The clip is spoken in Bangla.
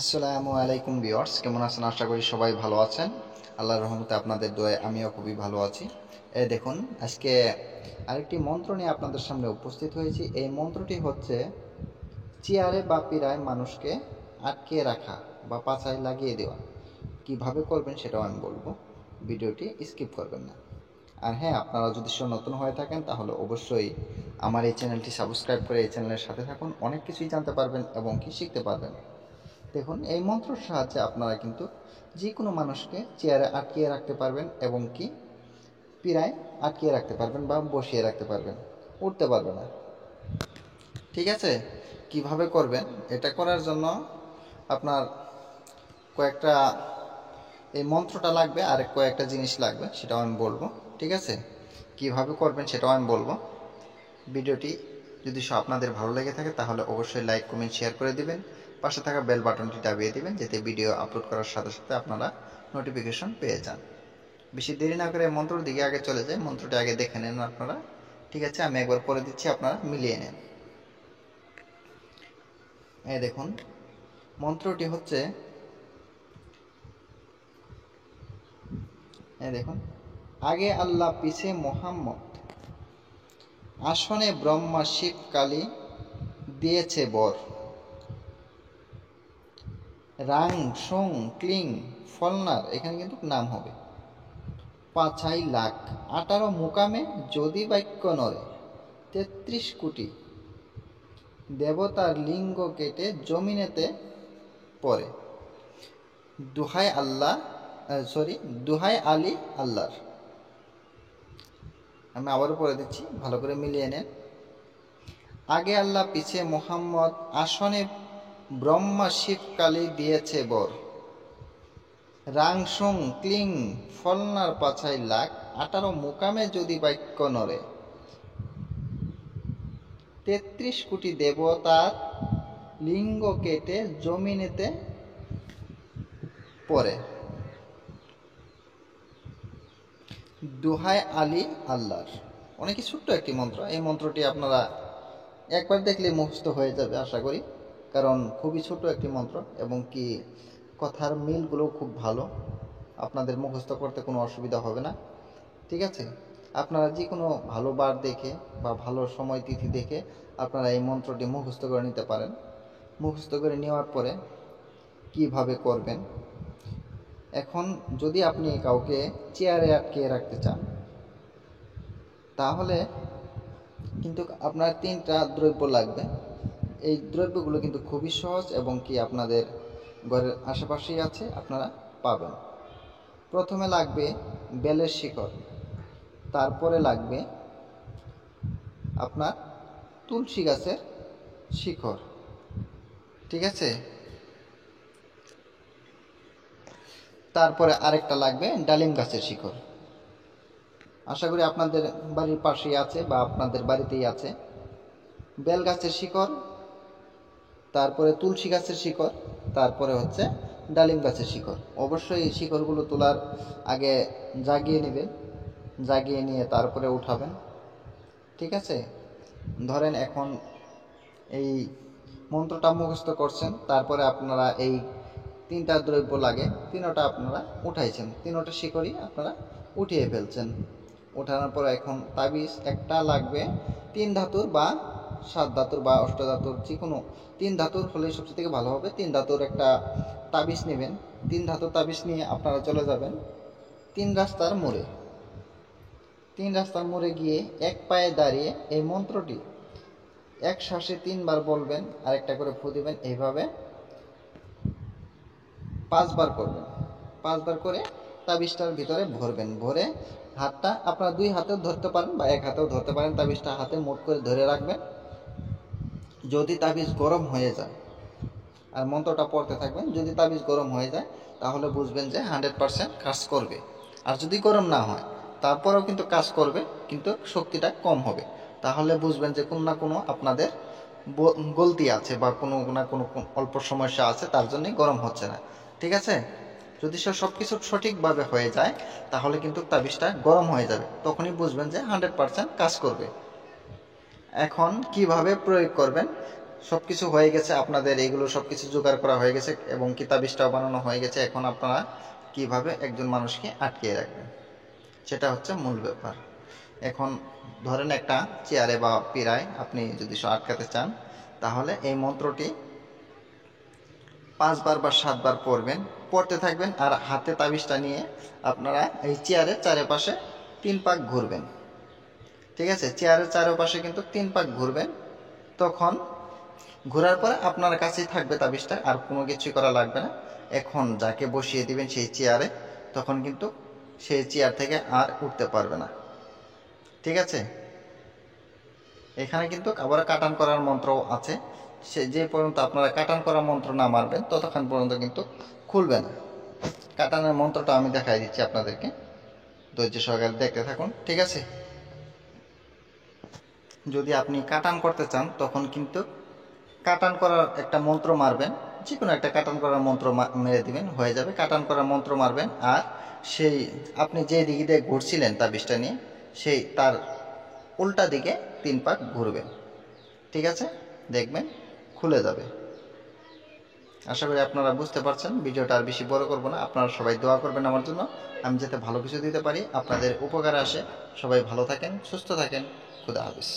আসসালামু আলাইকুম ভিউয়ার্স, কেমন আছেন? আশা করি সবাই ভালো আছেন। আল্লাহর রহমতে আপনাদের দোয়ায় আমিও খুবই ভালো আছি। দেখুন, আজকে আরেকটি মন্ত্র নিয়ে আপনাদের সামনে উপস্থিত হয়েছি। এই মন্ত্রটি হচ্ছে চেয়ারে বা পীড়ায় মানুষকে আটকে রাখা বা পাছায় লাগিয়ে দেওয়া। কিভাবে করবেন সেটাও আমি বলবো, ভিডিওটি স্কিপ করবেন না। আর হ্যাঁ, আপনারা যদি নতুন হয়ে থাকেন তাহলে অবশ্যই আমার এই চ্যানেলটি সাবস্ক্রাইব করে এই চ্যানেলের সাথে থাকুন। অনেক কিছুই জানতে পারবেন এবং কি শিখতে পারবেন। দেখুন, এই মন্ত্রের সাহায্যে আপনারা কিন্তু যে কোনো মানুষকে চেয়ারে আটকিয়ে রাখতে পারবেন এবং কি পীড়ায় আটকিয়ে রাখতে পারবেন বা বসিয়ে রাখতে পারবেন, উঠতে পারবে না। ঠিক আছে? কিভাবে করবেন? এটা করার জন্য আপনার কয়েকটা এই মন্ত্রটা লাগবে, আর কয়েকটা জিনিস লাগবে, সেটাও আমি বলবো। ঠিক আছে? কিভাবে করবেন সেটাও আমি বলবো। ভিডিওটি যদি আপনাদের ভালো লেগে থাকে তাহলে অবশ্যই লাইক, কমেন্ট, শেয়ার করে দিবেন। পাশে থাকা বেল বাটনটি দাবিয়ে দিবেন, যাতে ভিডিও আপলোড করার সাথে সাথে আপনারা নোটিফিকেশন পেয়ে যান। বেশি দেরি না করে মন্ত্রের দিকে আগে চলে যায়। মন্ত্রটি আগে দেখে নেন আপনারা। ঠিক আছে? আমি একবার পরে দিচ্ছি, আপনারা মিলিয়ে নেন। এই দেখুন, মন্ত্রটি হচ্ছে, এই দেখুন, আগে আল্লাহ পিছে মোহাম্মদ, আসনে ব্রহ্মা শিব কালী দিয়েছে বর, রাং সং ক্লিং ফলনার, এখানে কিন্তু নাম হবে, পাছাই লাখ 18 মুকামে যদি বাক্য নরে, 33 কোটি দেবতার লিঙ্গ কেটে জমিনেতে পড়ে, দুহাই আল্লাহ দুহাই আলী আল্লাহর। আমি আবারও পড়ে দিচ্ছি, ভালো করে মিলিয়ে নেন। আগে আল্লাহ পিছে মোহাম্মদ, আসনে ব্রহ্মা শিব কালী দিয়েছে বর, রাংসং ক্লিং ফলনার পাছাই লাখ 18 মুকামে যদি বাক্য নরে, 33 কোটি দেবতার লিঙ্গ কেটে জমিনেতে পড়ে, দুহাই আলী আল্লাহর। অনেকই ছোট্ট একটি মন্ত্র। এই মন্ত্রটি আপনারা একবার দেখলে মুখস্থ হয়ে যাবে আশা করি, কারণ খুবই ছোট একটি মন্ত্র এবং কি কথার মিলগুলো খুব ভালো। আপনাদের মুখস্থ করতে কোনো অসুবিধা হবে না। ঠিক আছে? আপনারা যে কোনো ভালো বার দেখে বা ভালো সময় তিথি দেখে আপনারা এই মন্ত্রটি মুখস্থ করে নিতে পারেন। মুখস্থ করে নেওয়ার পরে কিভাবে করবেন? এখন যদি আপনি কাউকে চেয়ারে আটকিয়ে রাখতে চান, তাহলে কিন্তু আপনার 3টা দ্রব্য লাগবে। এই দ্রব্যগুলো কিন্তু খুবই সহজ এবং কি আপনাদের ঘরের আশেপাশেই আছে, আপনারা পাবেন। প্রথমে লাগবে বেলের শিকড়, তারপরে লাগবে আপনার তুলসী গাছের শিকড়। ঠিক আছে? তারপরে আরেকটা লাগবে ডালিম গাছের শিকড়। আশা করি আপনাদের বাড়ির পাশেই আছে বা আপনাদের বাড়িতেই আছে। বেল গাছের শিকড়, তারপরে তুলসী গাছের শিকড়, তারপরে হচ্ছে ডালিম গাছের শিকড়। অবশ্যই এই শিকড়গুলো তোলার আগে জাগিয়ে নেবেন, জাগিয়ে নিয়ে তারপরে উঠাবেন। ঠিক আছে? ধরেন এখন এই মন্ত্রটা মুখস্থ করছেন, তারপরে আপনারা এই 3টা দ্রব্য লাগে, 3টা আপনারা উঠাইছেন, 3টা শিকড়ই আপনারা উঠিয়ে ফেলছেন। ওঠানোর পর এখন তাবিজ একটা লাগবে 3 ধাতুর বা 7 ধাতুর বা 8 ধাতুর, যে কোনো 3 ধাতুর হলে সবচেয়ে থেকে ভালো হবে। 3 ধাতুর একটা তাবিজ নেবেন। 3 ধাতুর তাবিজ নিয়ে আপনারা চলে যাবেন 3 রাস্তার মোড়ে। 3 রাস্তার মোড়ে গিয়ে এক পায়ে দাঁড়িয়ে এই মন্ত্রটি এক শ্বাসে 3 বার বলবেন, আর একটা করে ফু দিবেন। এইভাবে 5 বার করবেন। 5 বার করে তাবিজটার ভিতরে ভরবেন। ভরে হাতটা আপনারা 2 হাতেও ধরতে পারেন বা 1 হাতেও ধরতে পারেন। তাবিজটা হাতে মুঠ করে ধরে রাখবেন। যদি তাবিজ গরম হয়ে যায়, আর মন্ত্রটা পড়তে থাকবেন, যদি তাবিজ গরম হয়ে যায় তাহলে বুঝবেন যে 100% কাজ করবে। আর যদি গরম না হয় তারপরেও কিন্তু কাজ করবে, কিন্তু শক্তিটা কম হবে, তাহলে বুঝবেন যে কোনো না কোনো আপনাদের গলতি আছে বা কোনো না কোনো অল্প সমস্যা আছে, তার জন্যই গরম হচ্ছে না। ঠিক আছে? যদি সব কিছু সঠিকভাবে হয়ে যায় তাহলে কিন্তু তাবিজটা গরম হয়ে যাবে, তখনই বুঝবেন যে 100% কাজ করবে। এখন কিভাবে প্রয়োগ করবেন? সব কিছু হয়ে গেছে, আপনাদের এগুলো সব কিছু জোগাড় করা হয়ে গেছে এবং কি তাবিজটাও বানানো হয়ে গেছে। এখন আপনারা কিভাবে একজন মানুষকে আটকিয়ে রাখবেন সেটা হচ্ছে মূল ব্যাপার। এখন ধরেন একটা চেয়ারে বা পীড়ায় আপনি যদি আটকাতে চান, তাহলে এই মন্ত্রটি 5 বার বা 7 বার পড়বেন, পড়তে থাকবেন আর হাতে তাবিজটা নিয়ে আপনারা এই চেয়ারের চারপাশে 3 পাক ঘুরবেন। ঠিক আছে, চেয়ারের চারপাশে কিন্তু 3 পাক ঘুরবেন। তখন ঘোরার পরে আপনার কাছেই থাকবে তাবিজটা, আর কোনো কিছুই করা লাগবে না। এখন যাকে বসিয়ে দিবেন সেই চেয়ারে, তখন কিন্তু সেই চেয়ার থেকে আর উঠতে পারবে না। ঠিক আছে, এখানে কিন্তু আবার কাটান করার মন্ত্র আছে। সে যে পর্যন্ত আপনারা কাটান করার মন্ত্র না মারবেন ততক্ষণ পর্যন্ত কিন্তু খুলবে না। কাটানের মন্ত্রটা আমি দেখাই দিচ্ছি আপনাদেরকে, ধৈর্য সহকারে দেখতে থাকুন। ঠিক আছে, যদি আপনি কাটান করতে চান তখন কিন্তু কাটান করার একটা মন্ত্র মারবেন, যে কোনো একটা কাটান করার মন্ত্র মেরে দিবেন, হয়ে যাবে। কাটান করার মন্ত্র মারবেন আর সেই আপনি যে দিকে দিয়ে ঘুরছিলেন তাবিজটা নিয়ে, সেই তার উল্টা দিকে 3 পাক ঘুরবেন। ঠিক আছে, দেখবেন খুলে যাবে। আশা করি আপনারা বুঝতে পারছেন। ভিডিওটা আর বেশি বড় করব না, আপনারা সবাই দোয়া করবেন আমার জন্য, আমি যাতে ভালো কিছু দিতে পারি, আপনাদের উপকারে আসে। সবাই ভালো থাকেন, সুস্থ থাকেন, খুদা হাফেজ।